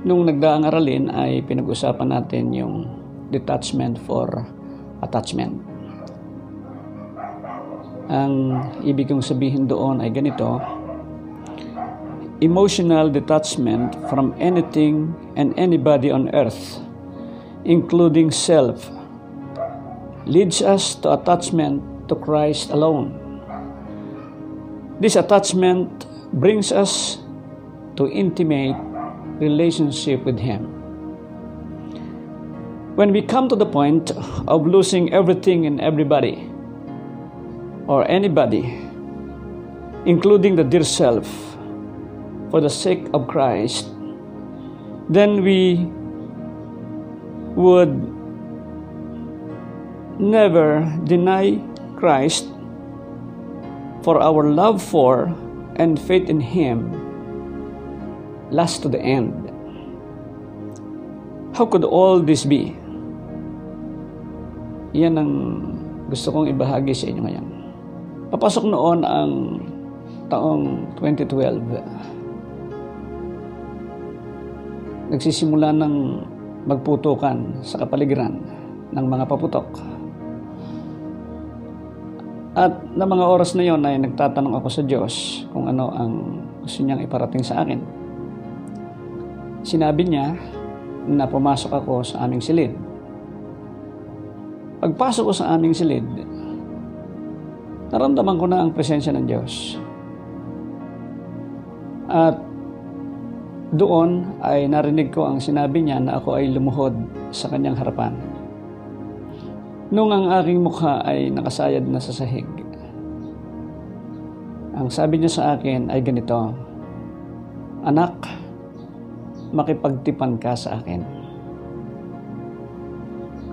Nung nagdaang aralin ay pinag-usapan natin yung detachment for attachment. Ang ibig kong sabihin doon ay ganito: emotional detachment from anything and anybody on earth, including self, leads us to attachment to Christ alone. This attachment brings us to intimate relationship with Him. When we come to the point of losing everything and everybody, or anybody, including the dear self, for the sake of Christ, then we would never deny Christ, for our love for and faith in Him last to the end. How could all this be? Yan ang gusto kong ibahagi sa inyo ngayon. Papasok noon ang taong 2012. Nagsisimula ng magputukan sa kapaligiran ng mga paputok. At na mga oras na yon ay nagtatanong ako sa Diyos kung ano ang gusto niyang iparating sa akin. Sinabi niya na pumasok ako sa aming silid. Pagpasok ko sa aming silid, naramdaman ko na ang presensya ng Diyos. At doon ay narinig ko ang sinabi niya na ako ay lumuhod sa kanyang harapan. Nung ang aking mukha ay nakasayad na sa sahig, ang sabi niya sa akin ay ganito: "Anak, makipagtipan ka sa akin."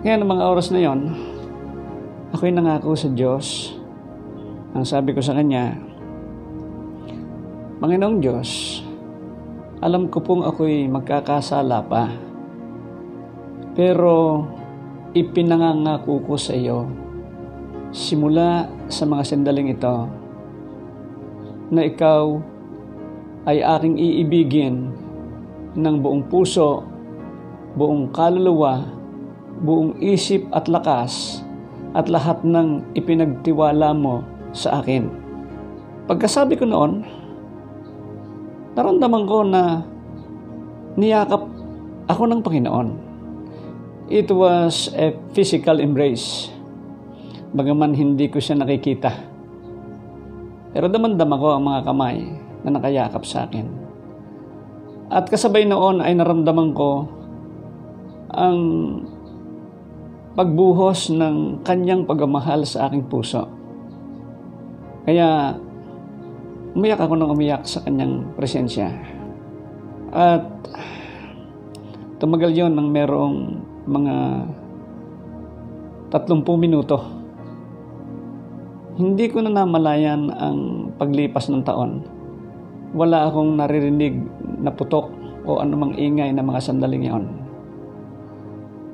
Kaya ng mga oras na yon, ako'y nangako sa Diyos. Ang sabi ko sa Kanya, "Panginoong Diyos, alam ko pong ako'y magkakasala pa. Pero ipinangangako ko sa iyo, simula sa mga sandaling ito, na ikaw ay aking iibigin ng buong puso, buong kaluluwa, buong isip at lakas, at lahat ng ipinagtiwala mo sa akin." Pagkasabi ko noon, naramdaman ko na niyakap ako ng Panginoon. It was a physical embrace, bagaman hindi ko siya nakikita. Pero damang-dama ko ang mga kamay na nakayakap sa akin. At kasabay noon ay naramdaman ko ang pagbuhos ng kanyang pagmamahal sa aking puso. Kaya umiyak ako ng umiyak sa kanyang presensya. At tumagal yon ng merong mga 30 minuto. Hindi ko na namalayan ang paglipas ng taon. Wala akong naririnig na putok o anumang ingay na mga sandaling yon.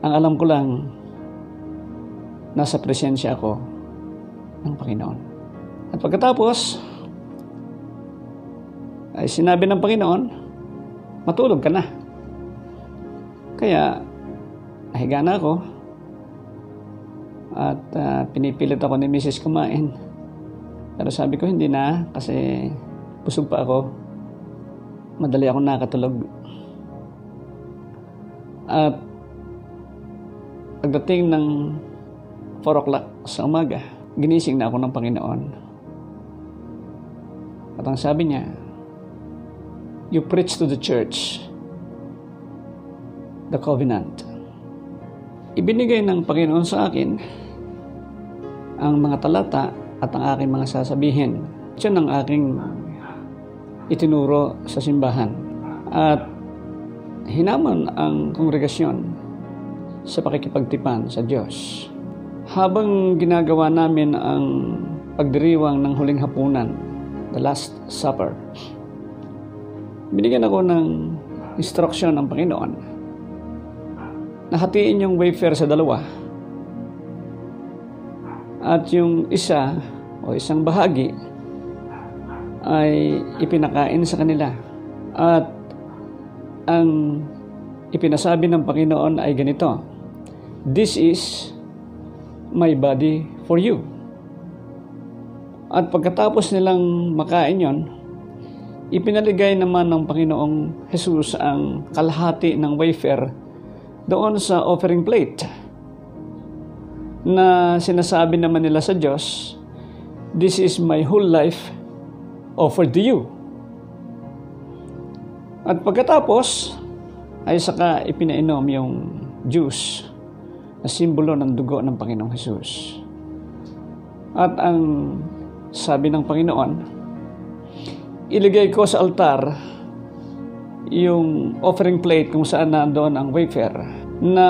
Ang alam ko lang, nasa presensya ako ng Panginoon. At pagkatapos, ay sinabi ng Panginoon, "Matulog ka na." Kaya, nahiga na ako. At pinipilit ako ni Mrs. kumain. Pero sabi ko, hindi na, kasi busog pa ako. Madali ako nakatulog. At pagdating ng 4 o'clock sa umaga, ginising na ako ng Panginoon. At ang sabi niya, "You preach to the church the covenant." Ibinigay ng Panginoon sa akin ang mga talata at ang aking mga sasabihin. Siya ang aking itinuro sa simbahan. At hinamon ang kongregasyon sa pakikipagtipan sa Diyos. Habang ginagawa namin ang pagdiriwang ng huling hapunan, the Last Supper, binigyan ako ng instruction ng Panginoon na hatiin yung wafer sa 2. At yung isa o isang bahagi ay ipinakain sa kanila. At ang ipinasabi ng Panginoon ay ganito, "This is my body for you." At pagkatapos nilang makain yon, ipinaligay naman ng Panginoong Jesus ang kalahati ng wafer doon sa offering plate na sinasabi naman nila sa Diyos, "This is my whole life offered to you." At pagkatapos ay saka ipinainom yung juice na simbolo ng dugo ng Panginoong Jesus. At ang sabi ng Panginoon, iligay ko sa altar yung offering plate kung saan nandoon ang wafer na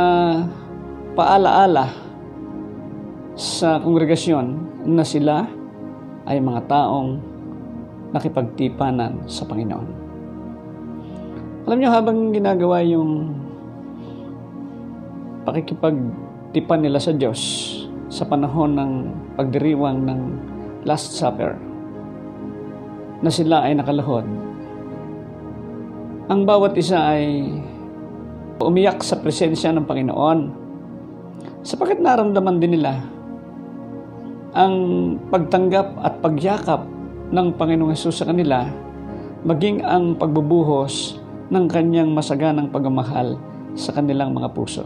paalaala sa kongregasyon na sila ay mga taong nakipagtipanan sa Panginoon. Alam niyo, habang ginagawa yung pakikipagtipan nila sa Diyos sa panahon ng pagdiriwang ng Last Supper, na sila ay nakalahod, ang bawat isa ay umiyak sa presensya ng Panginoon sapagkat naramdaman din nila ang pagtanggap at pagyakap ng Panginoong Hesus sa kanila, maging ang pagbubuhos ng kanyang masaganang pagmamahal sa kanilang mga puso.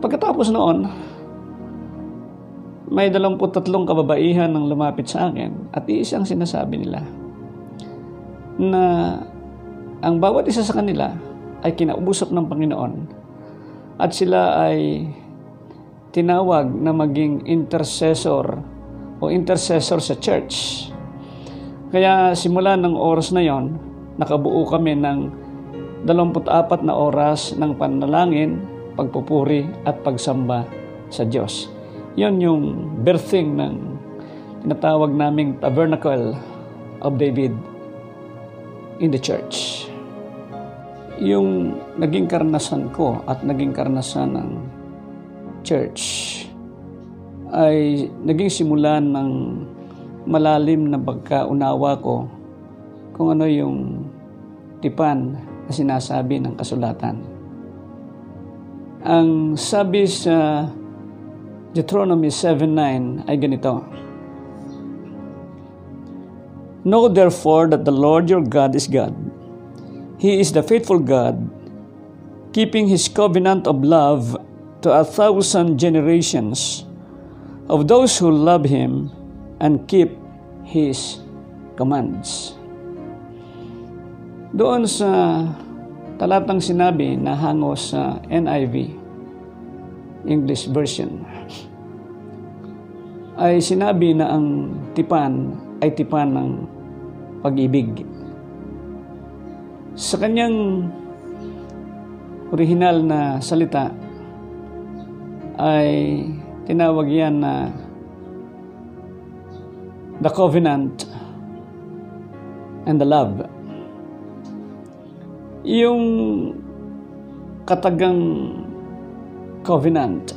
Pagkatapos noon, may 23 kababaihan ang lumapit sa akin at iisang sinasabi nila na ang bawat isa sa kanila ay kinausap ng Panginoon at sila ay tinawag na maging intercessor sa church. Kaya simula ng oras na yon, nakabuo kami ng 24 na oras ng panalangin, pagpupuri at pagsamba sa Diyos. Yon yung birthing ng tinatawag naming Tabernacle of David in the church. Yung naging karanasan ko at naging karanasan ng church ay naging simulan ng malalim na pagkaunawa ko kung ano yung tipan na sinasabi ng kasulatan. Ang sabi sa Deuteronomy 7:9 ay ganito, "Know therefore that the Lord your God is God. He is the faithful God, keeping His covenant of love to 1,000 generations of those who love Him and keep His commands." Doon sa talatang sinabi na hango sa NIV, English version, ay sinabi na ang tipan ay tipan ng pag-ibig. Sa kanyang orihinal na salita ay tinawag yan na the covenant and the love. Yung katagang covenant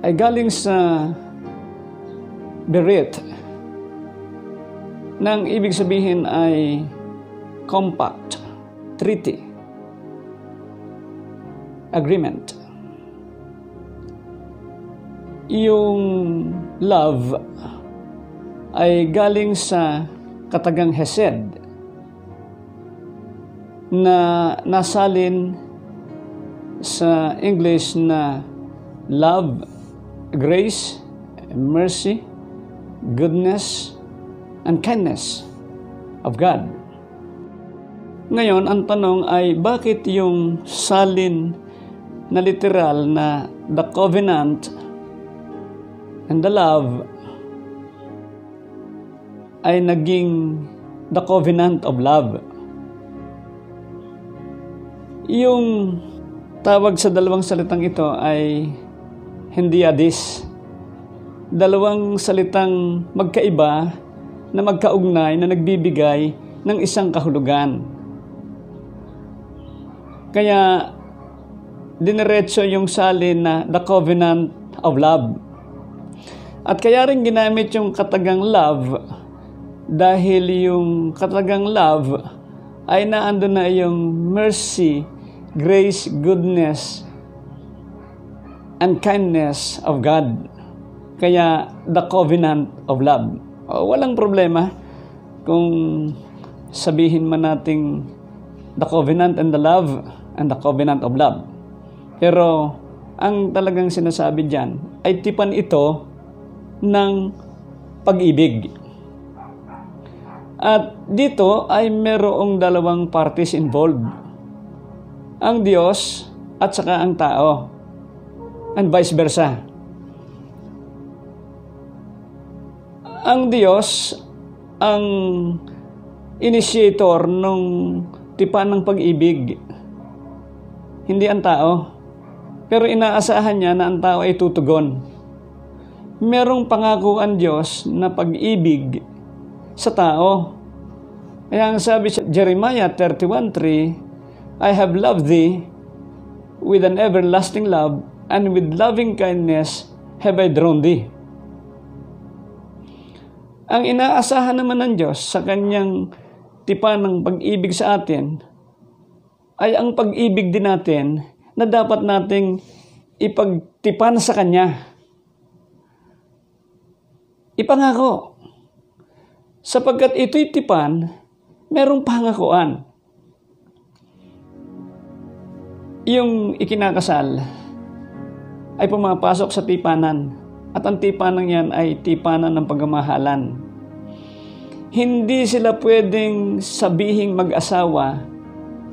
ay galing sa Berit, nang ibig sabihin ay compact, treaty, agreement. Yung love ay galing sa katagang Hesed na nasalin sa English na love, grace, mercy, goodness, and kindness of God. Ngayon, ang tanong ay bakit yung salin na literal na the covenant and the love ay naging the covenant of love? Yung tawag sa dalawang salitang ito ay hendiadis. Dalawang salitang magkaiba na magkaugnay na nagbibigay ng isang kahulugan. Kaya diniretso yung salin na the covenant of love. At kaya rin ginamit yung katagang love dahil yung katagang love ay naandun na yung mercy, grace, goodness, and kindness of God. Kaya the covenant of love. Walang problema kung sabihin man nating the covenant and the love and the covenant of love. Pero ang talagang sinasabi dyan ay tipan ito ng pag-ibig. At dito ay merong dalawang parties involved. Ang Diyos at saka ang tao. And vice versa. Ang Diyos ang initiator ng tipan ng pag-ibig. Hindi ang tao. Pero inaasahan niya na ang tao ay tutugon. Merong pangako ang Diyos na pag-ibig sa tao. Kaya ang sabi sa Jeremiah 31:3, I have loved thee with an everlasting love, and with loving kindness have I drawn thee. Ang inaasahan naman ng Diyos sa kanyang tipan ng pag-ibig sa atin ay ang pag-ibig din natin na dapat nating ipagtipan sa Kanya. Ipangako. Sapagkat ito'y tipan, merong pangakuan. Yung ikinakasal ay pumapasok sa tipanan. At ang tipanan yan ay tipanan ng pagmamahalan. Hindi sila pwedeng sabihing mag-asawa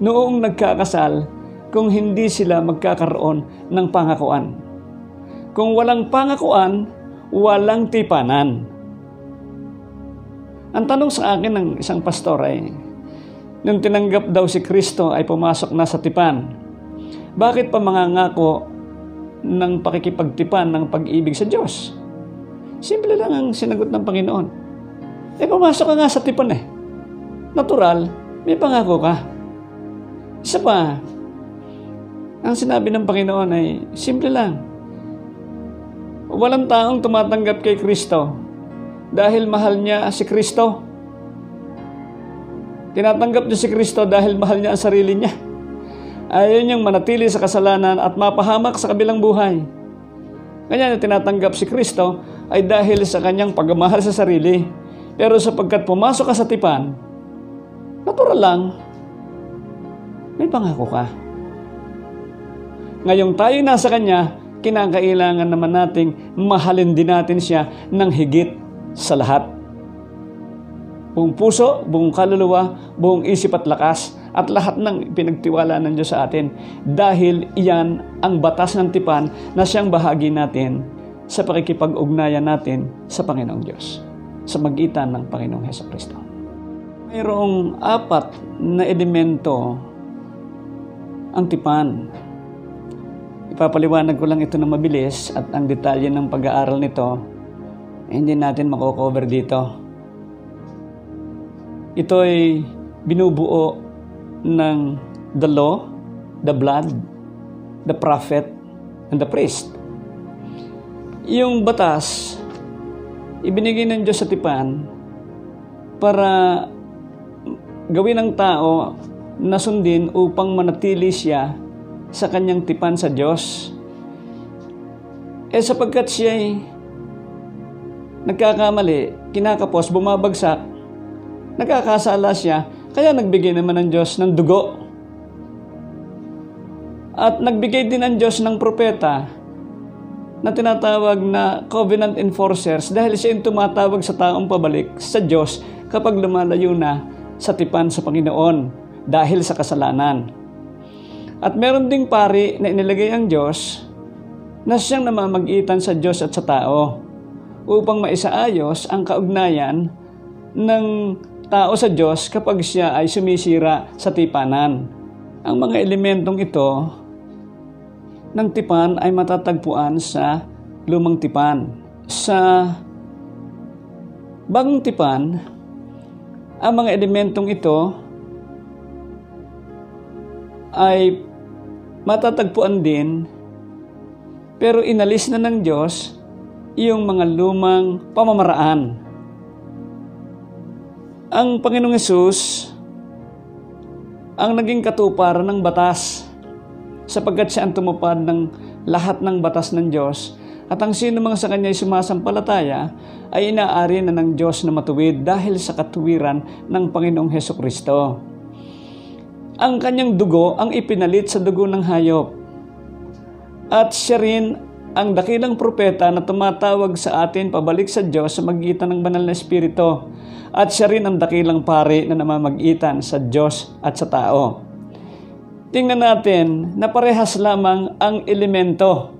noong nagkakasal kung hindi sila magkakaroon ng pangakuan. Kung walang pangakuan, walang tipanan. Ang tanong sa akin ng isang pastor ay, nung tinanggap daw si Kristo ay pumasok na sa tipan, bakit pa mangangako ng pakikipagtipan ng pag-ibig sa Diyos? Simple lang ang sinagot ng Panginoon. Pumasok ka nga sa tipan eh. Natural, may pangako ka. Isa pa, ang sinabi ng Panginoon ay simple lang. Walang taong tumatanggap kay Kristo dahil mahal niya si Kristo. Tinatanggap niya si Kristo dahil mahal niya ang sarili niya. Ayaw niyang manatili sa kasalanan at mapahamak sa kabilang buhay. Kanya na tinatanggap si Kristo ay dahil sa kanyang pagmamahal sa sarili. Pero sapagkat pumasok ka sa tipan, natural lang, may pangako ka. Ngayong tayo nasa Kanya, kinakailangan naman nating mahalin din natin siya ng higit sa lahat. Buong puso, buong kaluluwa, buong isip at lakas, at lahat ng pinagtiwala ng Diyos sa atin. Dahil iyan ang batas ng tipan na siyang bahagi natin sa pakikipag-ugnayan natin sa Panginoong Diyos, sa magitan ng Panginoong Hesukristo. Mayroong 4 na elemento ang tipan. Ipapaliwanag ko lang ito na mabilis at ang detalye ng pag-aaral nito hindi natin mako-cover dito. Ito ay binubuo ng the law, the blood, the prophet, and the priest. Yung batas, ibinigay ng Diyos sa tipan para gawin ng tao na sundin upang manatili siya sa kanyang tipan sa Diyos. Sapagkat siya ay nagkakamali, kinakapos, bumabagsak, nagkakasala siya, kaya nagbigay naman ng Diyos ng dugo. At nagbigay din ang Diyos ng propeta na tinatawag na covenant enforcers dahil siya yung tumatawag sa taong pabalik sa Diyos kapag lumalayo na sa tipan sa Panginoon dahil sa kasalanan. At meron ding pari na inilagay ang Diyos na siyang namamagitan sa Diyos at sa tao upang maisaayos ang kaugnayan ng tao sa Diyos kapag siya ay sumisira sa tipanan. Ang mga elementong ito ng tipan ay matatagpuan sa lumang tipan. Sa bagong tipan, ang mga elementong ito ay matatagpuan din, pero inalis na ng Diyos yung mga lumang pamamaraan. Ang Panginoong Hesus ang naging katuparan ng batas sapagkat siya ang tumupad ng lahat ng batas ng Diyos at ang sino mang sa Kanya ay sumasampalataya ay inaari na ng Diyos na matuwid dahil sa katuwiran ng Panginoong Hesukristo. Ang Kanyang dugo ang ipinalit sa dugo ng hayop at siya rin ang dakilang propeta na tumatawag sa atin pabalik sa Diyos sa magitan ng banal na Espiritu. At siya rin ang dakilang pari na namamagitan sa Diyos at sa tao. Tingnan natin na parehas lamang ang elemento,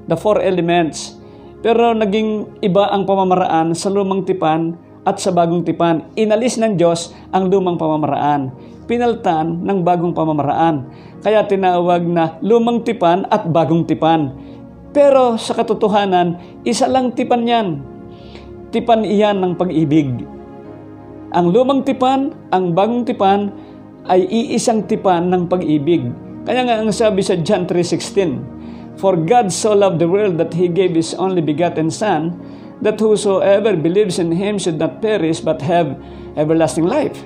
the 4 elements. Pero naging iba ang pamamaraan sa lumang tipan at sa bagong tipan. Inalis ng Diyos ang lumang pamamaraan. Pinaltan ng bagong pamamaraan. Kaya tinawag na lumang tipan at bagong tipan. Pero sa katotohanan, isa lang tipan yan. Tipan iyan ng pag-ibig. Ang lumang tipan, ang bagong tipan, ay iisang tipan ng pag-ibig. Kaya nga ang sabi sa John 3:16, "For God so loved the world that He gave His only begotten Son, that whosoever believes in Him should not perish but have everlasting life."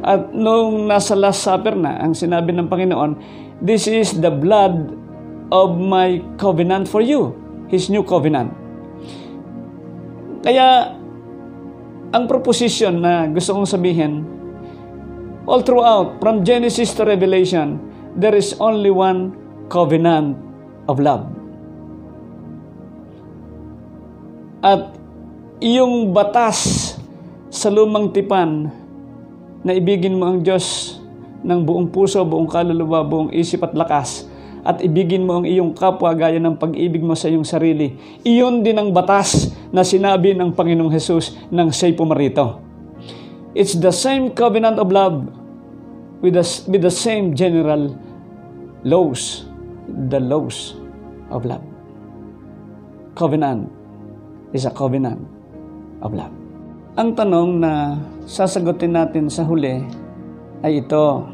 At nung nasa Last Supper na, ang sinabi ng Panginoon, "This is the blood of my covenant for you," His new covenant. Kaya, ang proposition na gusto kong sabihin, all throughout, from Genesis to Revelation, there is only one covenant of love. At iyong batas sa lumang tipan na ibigin mo ang Diyos ng buong puso, buong kaluluwa, buong isip at lakas, at ibigin mo ang iyong kapwa gaya ng pag-ibig mo sa iyong sarili. Iyon din ang batas na sinabi ng Panginoong Hesus nang siya'y pumarito. It's the same covenant of love with the same general laws, the laws of love. Covenant is a covenant of love. Ang tanong na sasagutin natin sa huli ay ito: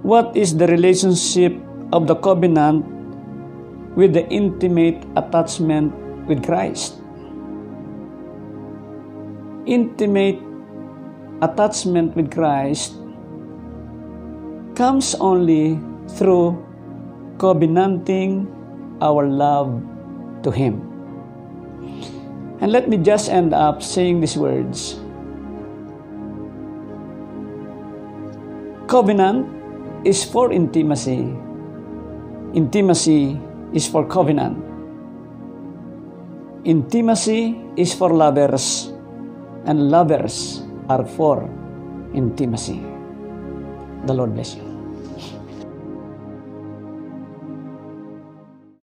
what is the relationship of the covenant with the intimate attachment with Christ? Intimate attachment with Christ comes only through covenanting our love to Him. And let me just end up saying these words. Covenant is for intimacy. Intimacy is for covenant. Intimacy is for lovers, and lovers are for intimacy. The Lord bless you.